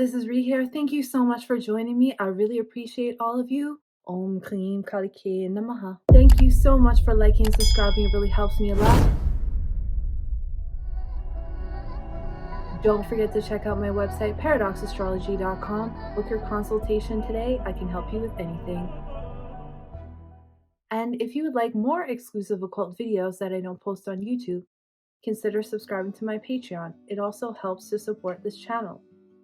this is Ree here. Thank you so much for joining me. I really appreciate all of you. Om Klim Kalike Namaha. Thank you so much for liking and subscribing. It really helps me a lot. Don't forget to check out my website, paradoxastrology.com. Book your consultation today. I can help you with anything. And if you would like more exclusive occult videos that I don't post on YouTube, consider subscribing to my Patreon. It also helps to support this channel.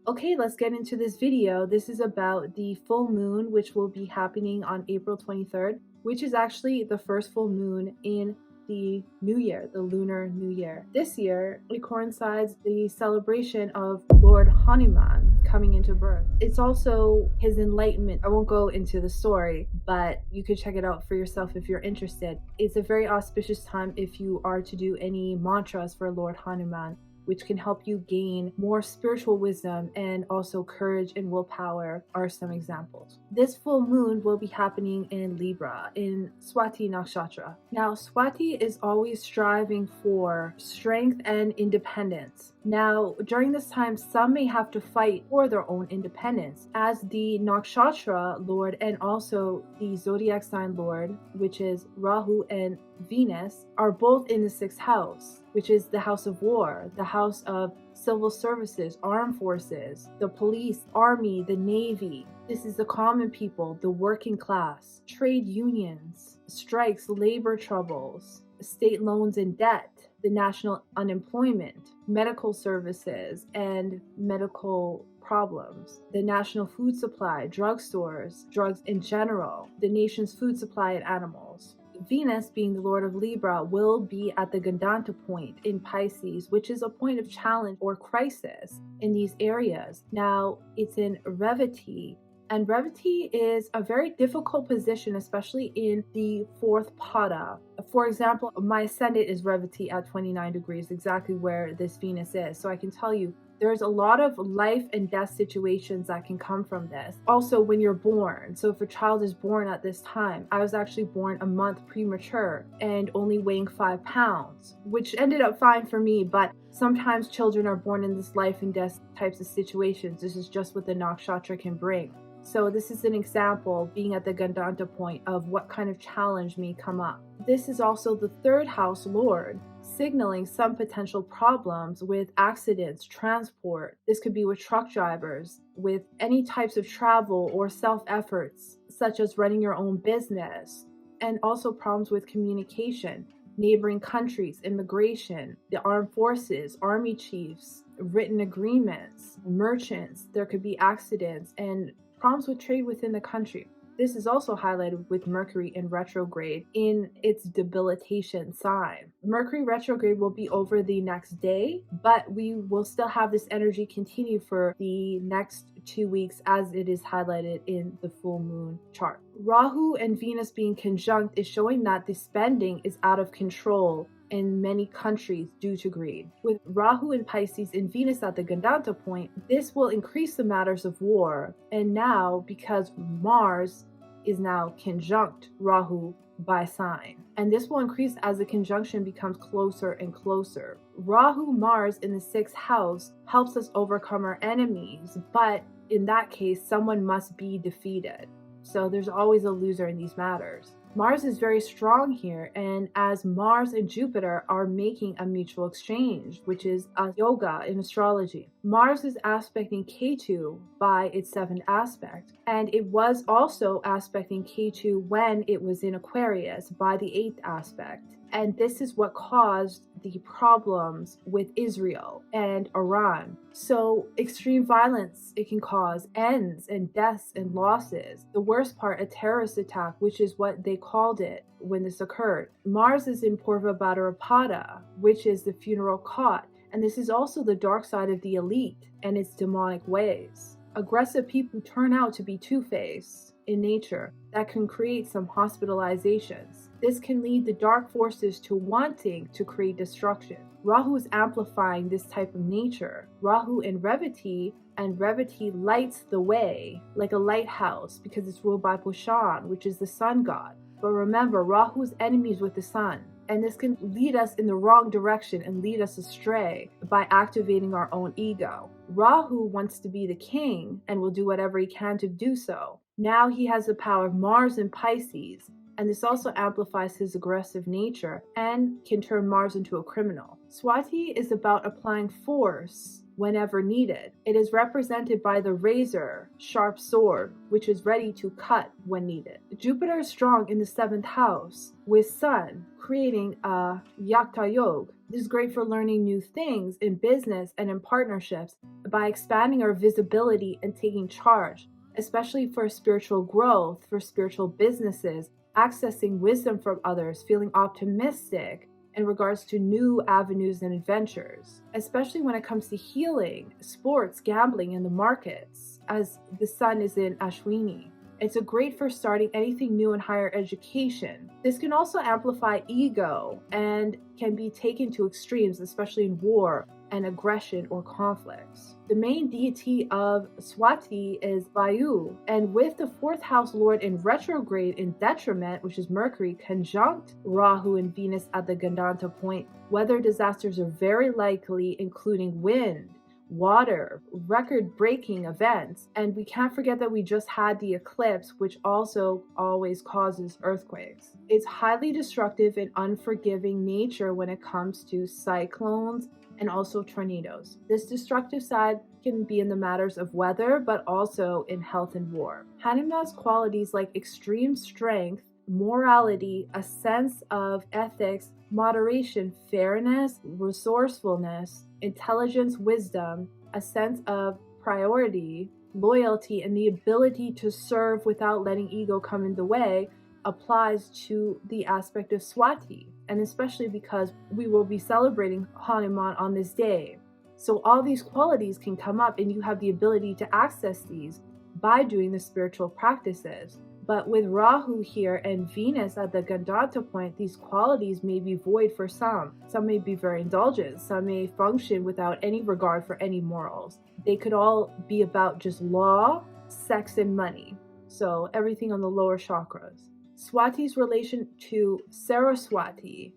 Okay, let's get into this video. This is about the full moon, which will be happening on April 23rd, which is actually the first full moon in the new year, the lunar new year. This year, it coincides the celebration of Lord Hanuman coming into birth. It's also his enlightenment. I won't go into the story, but you could check it out for yourself if you're interested. It's a very auspicious time if you are to do any mantras for Lord Hanuman, which can help you gain more spiritual wisdom, and also courage and willpower are some examples. This full moon will be happening in Libra, in Shawtee nakshatra. Now, Shawtee is always striving for strength and independence. Now, during this time, some may have to fight for their own independence, as the nakshatra lord and also the zodiac sign lord, which is Rahu and Venus, are both in the 6th house, which is the house of war, the house of civil services, armed forces, the police, army, the navy. This is the common people, the working class, trade unions, strikes, labor troubles, state loans and debt, the national unemployment, medical services and medical problems, the national food supply, drugstores, drugs in general, the nation's food supply and animals. Venus, being the lord of Libra, will be at the Gandanta point in Pisces, which is a point of challenge or crisis in these areas. Now, it's in Revati, and Revati is a very difficult position, especially in the 4th pada. For example, my ascendant is Revati at 29 degrees, exactly where this Venus is. So I can tell you, there's a lot of life and death situations that can come from this. Also, when you're born, so if a child is born at this time, I was actually born a month premature and only weighing 5 pounds, which ended up fine for me, but sometimes children are born in this life and death types of situations. This is just what the nakshatra can bring. So this is an example, being at the Gandanta point, of what kind of challenge may come up. This is also the 3rd house lord, signaling some potential problems with accidents, transport. This could be with truck drivers, with any types of travel or self-efforts, such as running your own business, and also problems with communication, neighboring countries, immigration, the armed forces, army chiefs, written agreements, merchants. There could be accidents and problems with trade within the country. This is also highlighted with Mercury in retrograde in its debilitation sign. Mercury retrograde will be over the next day, but we will still have this energy continue for the next 2 weeks, as it is highlighted in the full moon chart. Rahu and Venus being conjunct is showing that the spending is out of control in many countries due to greed. With Rahu in Pisces and Venus at the Gandanta point, this will increase the matters of war. And now, because Mars is now conjunct Rahu by sign, and this will increase as the conjunction becomes closer and closer. Rahu Mars in the 6th house helps us overcome our enemies, but in that case, someone must be defeated. So there's always a loser in these matters. Mars is very strong here, and as Mars and Jupiter are making a mutual exchange, which is a yoga in astrology. Mars is aspecting Ketu by its 7th aspect, and it was also aspecting Ketu when it was in Aquarius by the 8th aspect. And this is what caused the problems with Israel and Iran. So extreme violence it can cause, ends and deaths and losses. The worst part, a terrorist attack, which is what they called it when this occurred. Mars is in Purva Bhadrapada, which is the funeral cot. And this is also the dark side of the elite and its demonic ways. Aggressive people turn out to be two-faced in nature that can create some hospitalizations. This can lead the dark forces to wanting to create destruction. Rahu is amplifying this type of nature. Rahu in Revati, and Revati lights the way like a lighthouse because it's ruled by Pushan, which is the sun god. But remember, Rahu's enemies with the sun, And this can lead us in the wrong direction and lead us astray by activating our own ego. Rahu wants to be the king and will do whatever he can to do so. Now he has the power of Mars in Pisces, and this also amplifies his aggressive nature and can turn Mars into a criminal. Shawtee is about applying force whenever needed. It is represented by the razor, sharp sword, which is ready to cut when needed. Jupiter is strong in the 7th house with Sun, creating a Yakta Yoga. This is great for learning new things in business and in partnerships by expanding our visibility and taking charge, especially for spiritual growth, for spiritual businesses, accessing wisdom from others, feeling optimistic in regards to new avenues and adventures, especially when it comes to healing, sports, gambling, and the markets, as the sun is in Ashwini. It's a great for starting anything new in higher education. This can also amplify ego and can be taken to extremes, especially in war and aggression or conflicts. The main deity of Shawtee is Vayu, and with the 4th house lord in retrograde in detriment, which is Mercury, conjunct Rahu and Venus at the Gandanta point, weather disasters are very likely, including wind, water, record-breaking events. And we can't forget that we just had the eclipse, which also always causes earthquakes. It's highly destructive and unforgiving nature when it comes to cyclones and also tornadoes. This destructive side can be in the matters of weather, but also in health and war. Hanuman's qualities like extreme strength, morality, a sense of ethics, moderation, fairness, resourcefulness, intelligence, wisdom, a sense of priority, loyalty, and the ability to serve without letting ego come in the way applies to the aspect of Shawtee, and especially because we will be celebrating Hanuman on this day. So all these qualities can come up and you have the ability to access these by doing the spiritual practices. But with Rahu here and Venus at the Gandanta point, these qualities may be void for some. Some may be very indulgent. Some may function without any regard for any morals. They could all be about just law, sex, and money. So everything on the lower chakras. Swatee's relation to Saraswati,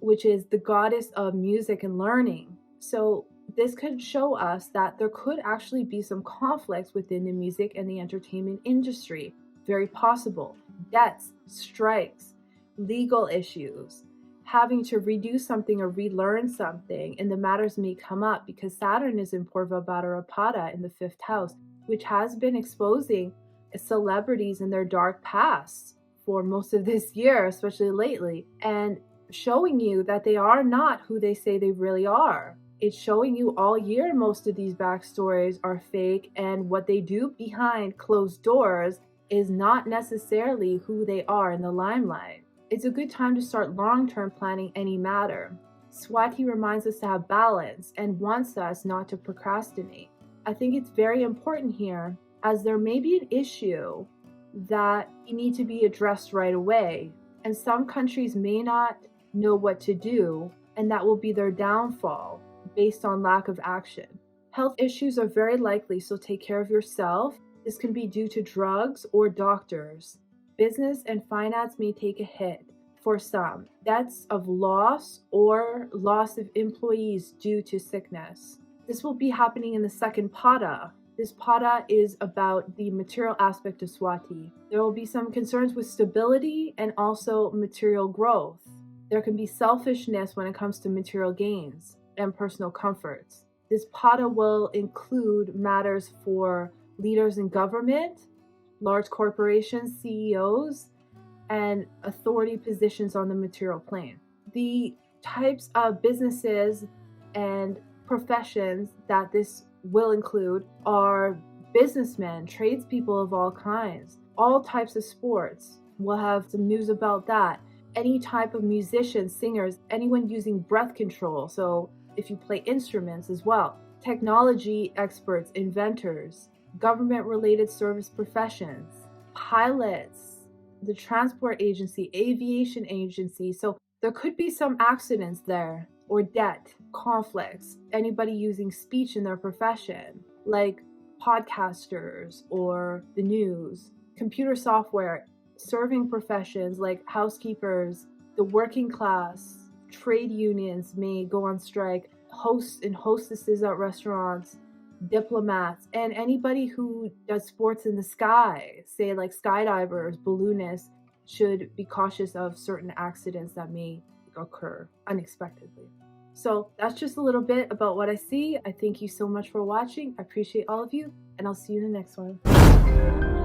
which is the goddess of music and learning. So this could show us that there could actually be some conflicts within the music and the entertainment industry. Very possible. Debts, strikes, legal issues, having to redo something or relearn something, and the matters may come up because Saturn is in Purva Bhadrapada in the 5th house, which has been exposing celebrities in their dark past for most of this year, especially lately, and showing you that they are not who they say they really are. It's showing you all year most of these backstories are fake, and what they do behind closed doors is not necessarily who they are in the limelight. It's a good time to start long-term planning any matter. Shawtee reminds us to have balance and wants us not to procrastinate. I think it's very important here, as there may be an issue that need to be addressed right away, and some countries may not know what to do, and that will be their downfall based on lack of action. Health issues are very likely, so take care of yourself. This can be due to drugs or doctors. Business and finance may take a hit for some. Debts of loss or loss of employees due to sickness. This will be happening in the 2nd pada. This pada is about the material aspect of Shawtee. There will be some concerns with stability and also material growth. There can be selfishness when it comes to material gains and personal comforts. This pada will include matters for leaders in government, large corporations, CEOs, and authority positions on the material plane. The types of businesses and professions that this will include are businessmen, tradespeople of all kinds, all types of sports. We'll have some news about that. Any type of musicians, singers, anyone using breath control. So if you play instruments as well. Technology experts, inventors, government-related service professions, pilots, the transport agency, aviation agency. So there could be some accidents there, or debt, conflicts, anybody using speech in their profession, like podcasters or the news, computer software, serving professions like housekeepers, the working class, trade unions may go on strike, hosts and hostesses at restaurants, diplomats, and anybody who does sports in the sky, say like skydivers, balloonists, should be cautious of certain accidents that may occur unexpectedly. So that's just a little bit about what I see. I thank you so much for watching. I appreciate all of you, and I'll see you in the next one.